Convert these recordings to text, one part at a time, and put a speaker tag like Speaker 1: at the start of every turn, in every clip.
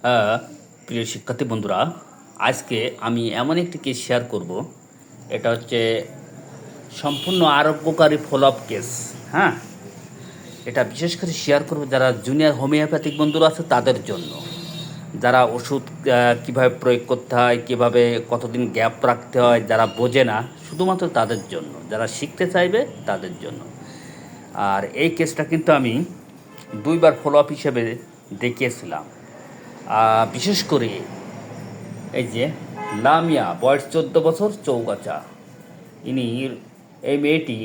Speaker 1: আহ, প্রিয় শিক্ষার্থী বন্ধুরা, আজকে আমি এমন একটি কেস শেয়ার করব। এটা হচ্ছে সম্পূর্ণ আরোগ্যকারী ফলো আপ কেস। হ্যাঁ, এটা বিশেষ করে শেয়ার করব যারা জুনিয়র হোমিওপ্যাথিক বন্ধুরা আছে তাদের জন্য, যারা ওষুধ কীভাবে প্রয়োগ করতে হয়, কীভাবে কতদিন গ্যাপ রাখতে হয়, যারা বোঝে না, শুধুমাত্র তাদের জন্য, যারা শিখতে চাইবে তাদের জন্য। আর এই কেসটা কিন্তু আমি দুইবার ফলো আপ হিসেবে দেখিয়েছিলাম। বিশেষ করে এই যে লামিয়া, বয়স 14 বছর, চৌগাছা। ইনি এই মেয়েটি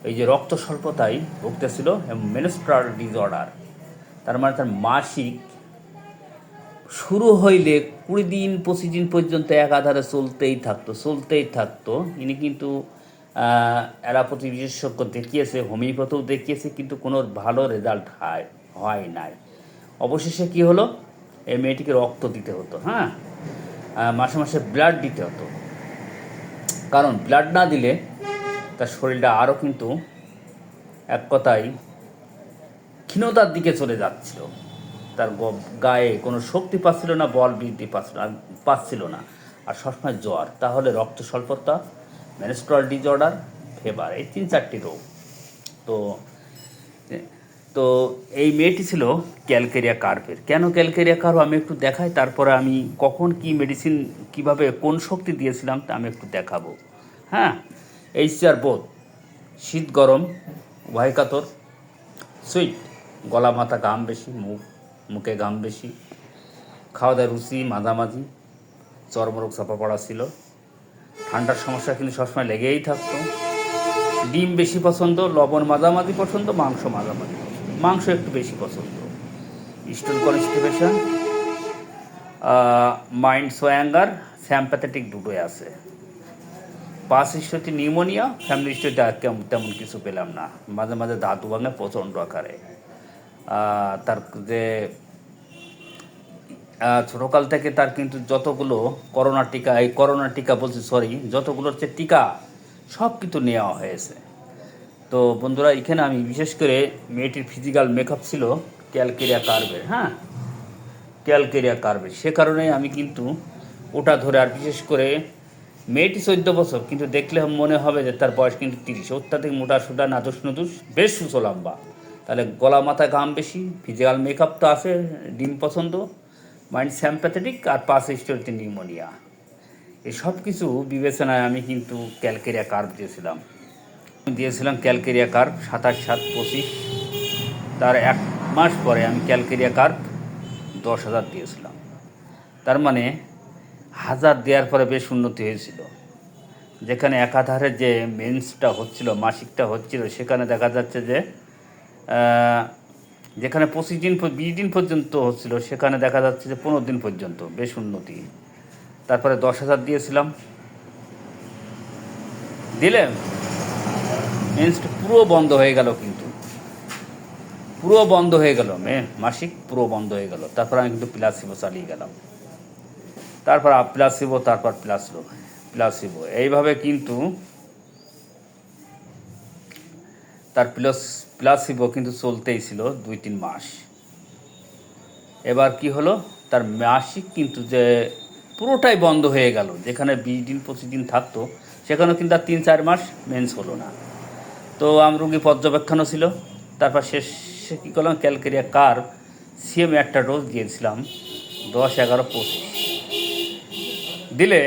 Speaker 1: এই যে রক্ত স্বল্পতায় ভুগতেছিল এবং মেনস্ট্রাল ডিসঅর্ডার, তার মানে তার মাসিক শুরু হইলে 20 দিন 25 দিন পর্যন্ত একাধারে চলতেই থাকতো। ইনি কিন্তু অ্যালোপ্যাথি বিশেষজ্ঞ দেখিয়েছে, হোমিওপ্যাথিও দেখিয়েছে, কিন্তু কোনো ভালো রেজাল্ট হয় নাই। অবশেষে কি হলো, এই মেয়েটিকে রক্ত দিতে হতো। হ্যাঁ, মাসে মাসে ব্লাড দিতে হতো, কারণ ব্লাড না দিলে তার শরীরটা আরও কিন্তু এক কথায় ক্ষীণতার দিকে চলে যাচ্ছিল। তার গায়ে কোনো শক্তি পাচ্ছিল না, বল বৃদ্ধি পাচ্ছিল না, আর সবসময় জ্বর। তাহলে রক্ত স্বল্পতা, মেনস্ট্রুয়াল ডিসঅর্ডার, ফেভার, এই 3-4টি রোগ। তো তো এই মেয়েটি ছিল ক্যালকেরিয়া কার্ভের। কেন ক্যালকেরিয়া কার্ভ আমি একটু দেখাই, তারপরে আমি কখন কি মেডিসিন, কিভাবে কোন শক্তি দিয়েছিলাম তা আমি একটু দেখাবো। হ্যাঁ, এইচআর বোধ, শীত গরম উভয় কাতর, সুইট, গলা মাথা ঘাম বেশি, মুখে ঘাম বেশি, খাওয়া দাওয়া রুচি মাঝামাঝি, চর্মরোগ চাপা পড়া ছিল, ঠান্ডার সমস্যা কিন্তু সবসময় লেগেই থাকতো, ডিম বেশি পছন্দ, লবণ মাঝামাঝি পছন্দ, মাংস মাঝামাঝি পছন্দ, মাংস একটু বেশি পছন্দ, স্টোন কনস্টিপেশন, মাইন্ড সোয়াঙ্গার, স্যাম্প্যাথেটিক দুটোই আছে। পাস হিস্ট্রিতে নিউমোনিয়া, ফ্যামিলি হিস্ট্রিতে তেমন কিছু পেলাম না। মাঝে মাঝে ধাতু ভাঙে প্রচণ্ড আকারে। তার যে ছোটোকাল থেকে তার কিন্তু যতগুলো করোনা টিকা বলছি, যতগুলোর হচ্ছে টিকা, সব কিন্তু নেওয়া হয়েছে। তো বন্ধুরা, এখানে আমি বিশেষ করে মেয়েটির ফিজিক্যাল মেকআপ ছিল ক্যালকেরিয়া কার্ভের। হ্যাঁ, ক্যালকেরিয়া কার্ভের, সে কারণে আমি কিন্তু ওটা ধরে, আর বিশেষ করে মেয়েটি 14 বছর, কিন্তু দেখলে মনে হবে যে তার বয়স কিন্তু 30। অত্যাধিক মোটা সোটা, নাদুস নুদুস, বেশ সুস্থ লম্বা। তাহলে গলা মাথা ঘাম বেশি, ফিজিক্যাল মেকআপ তো আছে, ডিম পছন্দ, মাইন্ড স্যাম্প্যাথেটিক, আর পাস হিস্টোরিতে নিউমোনিয়া। এই সব কিছু বিবেচনায় আমি কিন্তু ক্যালকেরিয়া কার্ভ দিয়েছিলাম ক্যালকেরিয়া কার্ভ 27/7/25। তার 1 মাস পরে আমি ক্যালকেরিয়া কার্ভ 10,000 দিয়েছিলাম। তার মানে 1000 দেওয়ার পরে বেশ উন্নতি হয়েছিল। যেখানে একাধারে যে মেন্সটা হচ্ছিল, মাসিকটা হচ্ছিল, সেখানে দেখা যাচ্ছে যে যেখানে 25 দিন 20 দিন পর্যন্ত হচ্ছিল, সেখানে দেখা যাচ্ছে যে 15 দিন পর্যন্ত, বেশ উন্নতি। তারপরে 10,000 দিয়েছিলাম, দিলে মেন্সটা পুরো বন্ধ হয়ে গেল, কিন্তু পুরো বন্ধ হয়ে গেল, মাসিক পুরো বন্ধ হয়ে গেল। তারপর আমি কিন্তু প্লাসিবো চালিয়ে গেলাম, তারপর প্লাসিবো, তারপর প্লাসিবো, এইভাবে কিন্তু তার প্লাসিবো কিন্তু চলতেই ছিল 2-3 মাস। এবার কি হলো, তার মাসিক কিন্তু যে পুরোটাই বন্ধ হয়ে গেল। যেখানে 20 দিন 25 দিন থাকতো, সেখানেও কিন্তু আর 3-4 মাস মেন্স হলো না। তো আমি রুগী পর্যবেক্ষণও ছিল। তারপর শেষে কী করলাম, ক্যালকেরিয়া কার্ভ সিএম একটা ডোজ দিয়েছিলাম, 10-11-25 দিলে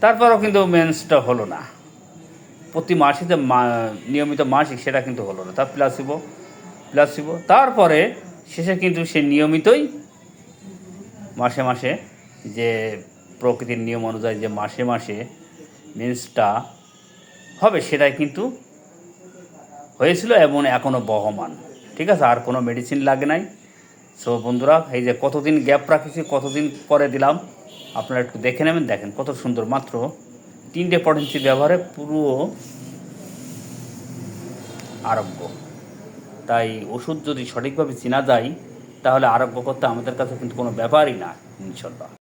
Speaker 1: তারপরও কিন্তু মেন্সটা হলো না। প্রতি মাসে যে নিয়মিত মাসিক, সেটা কিন্তু হলো না। তার প্লাসিবো তারপরে শেষে কিন্তু সে নিয়মিতই মাসে মাসে, যে প্রকৃতির নিয়ম অনুযায়ী যে মাসে মাসে মেন্সটা হবে, সেটাই কিন্তু হয়েছিল এবং এখনও বহমান। ঠিক আছে, আর কোনো মেডিসিন লাগে নাই। সো বন্ধুরা, এই যে কতদিন গ্যাপ রাখেছি, কতদিন পরে দিলাম, আপনারা একটু দেখে নেবেন। দেখেন কত সুন্দর, মাত্র 3টে পটেন্সি ব্যবহারে পুরো আরোগ্য। তাই ওষুধ যদি সঠিকভাবে চেনা যায়, তাহলে আরোগ্য করতে আমাদের কাছে কিন্তু কোনো ব্যাপারই না, ইনশাল্লাহ।